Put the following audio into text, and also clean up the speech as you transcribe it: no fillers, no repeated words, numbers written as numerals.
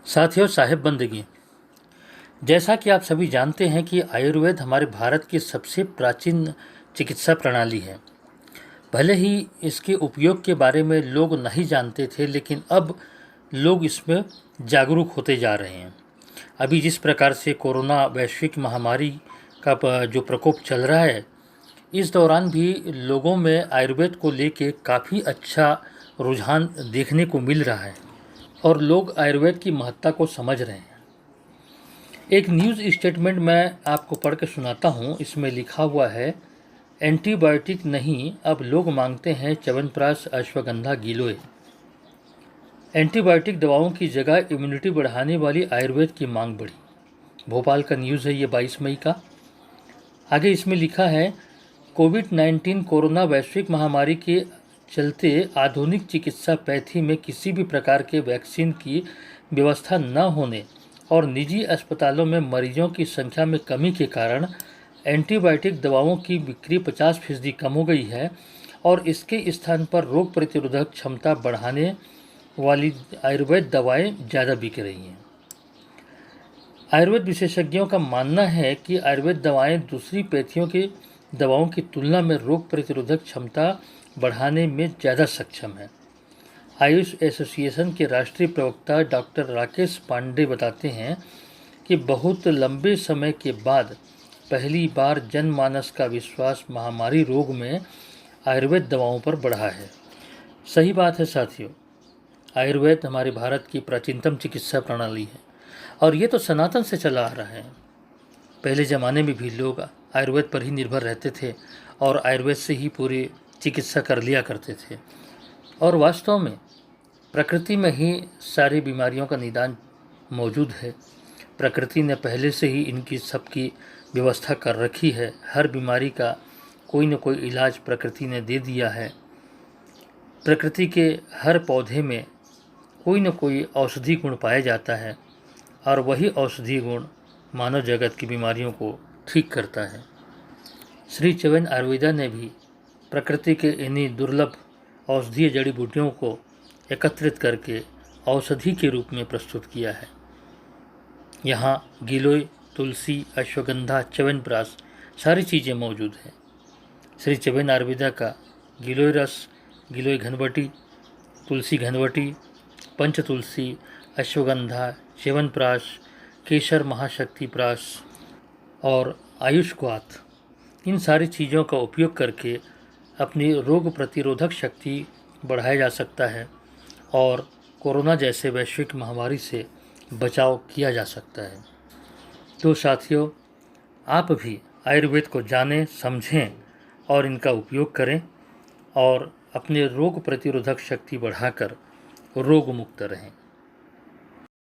साथियों, साहिब बंदगी, जैसा कि आप सभी जानते हैं कि आयुर्वेद हमारे भारत की सबसे प्राचीन चिकित्सा प्रणाली है। भले ही इसके उपयोग के बारे में लोग नहीं जानते थे, लेकिन अब लोग इसमें जागरूक होते जा रहे हैं। अभी जिस प्रकार से कोरोना वैश्विक महामारी का जो प्रकोप चल रहा है, इस दौरान भी लोगों में आयुर्वेद को लेके काफ़ी अच्छा रुझान देखने को मिल रहा है और लोग आयुर्वेद की महत्ता को समझ रहे हैं। एक न्यूज़ स्टेटमेंट मैं आपको पढ़ के सुनाता हूँ। इसमें लिखा हुआ है, एंटीबायोटिक नहीं, अब लोग मांगते हैं च्यवनप्राश, अश्वगंधा, गिलोय। एंटीबायोटिक दवाओं की जगह इम्यूनिटी बढ़ाने वाली आयुर्वेद की मांग बढ़ी। भोपाल का न्यूज़ है, ये 22 मई का। आगे इसमें लिखा है, कोविड-19 कोरोना वैश्विक महामारी के चलते आधुनिक चिकित्सा पैथी में किसी भी प्रकार के वैक्सीन की व्यवस्था न होने और निजी अस्पतालों में मरीजों की संख्या में कमी के कारण एंटीबायोटिक दवाओं की बिक्री 50% कम हो गई है और इसके स्थान पर रोग प्रतिरोधक क्षमता बढ़ाने वाली आयुर्वेद दवाएं ज़्यादा बिक रही हैं। आयुर्वेद विशेषज्ञों का मानना है कि आयुर्वेद दवाएं दूसरी पैथियों की दवाओं की तुलना में रोग प्रतिरोधक क्षमता बढ़ाने में ज़्यादा सक्षम है। आयुष एसोसिएशन के राष्ट्रीय प्रवक्ता डॉक्टर राकेश पांडे बताते हैं कि बहुत लंबे समय के बाद पहली बार जनमानस का विश्वास महामारी रोग में आयुर्वेद दवाओं पर बढ़ा है। सही बात है साथियों, आयुर्वेद हमारे भारत की प्राचीनतम चिकित्सा प्रणाली है और ये तो सनातन से चला आ रहा है। पहले ज़माने में भी लोग आयुर्वेद पर ही निर्भर रहते थे और आयुर्वेद से ही पूरी चिकित्सा कर लिया करते थे और वास्तव में प्रकृति में ही सारी बीमारियों का निदान मौजूद है। प्रकृति ने पहले से ही इनकी सबकी व्यवस्था कर रखी है। हर बीमारी का कोई न कोई इलाज प्रकृति ने दे दिया है। प्रकृति के हर पौधे में कोई न कोई औषधि गुण पाया जाता है और वही औषधि गुण मानव जगत की बीमारियों को ठीक करता है। श्री च्यवन आयुर्वेदा ने भी प्रकृति के इन्हीं दुर्लभ औषधीय जड़ी बूटियों को एकत्रित करके औषधि के रूप में प्रस्तुत किया है। यहाँ गिलोय, तुलसी, अश्वगंधा, च्यवनप्राश सारी चीज़ें मौजूद हैं। श्री च्यवन आयुर्वेदा का गिलोय रस, गिलोय घनवटी, तुलसी घनवटी, पंच तुलसी, अश्वगंधा, च्यवनप्राश, केसर महाशक्ति प्राश और आयुष्क्वाथ, इन सारी चीज़ों का उपयोग करके अपनी रोग प्रतिरोधक शक्ति बढ़ाया जा सकता है और कोरोना जैसे वैश्विक महामारी से बचाव किया जा सकता है। तो साथियों, आप भी आयुर्वेद को जानें, समझें और इनका उपयोग करें और अपने रोग प्रतिरोधक शक्ति बढ़ाकर रोग मुक्त रहें।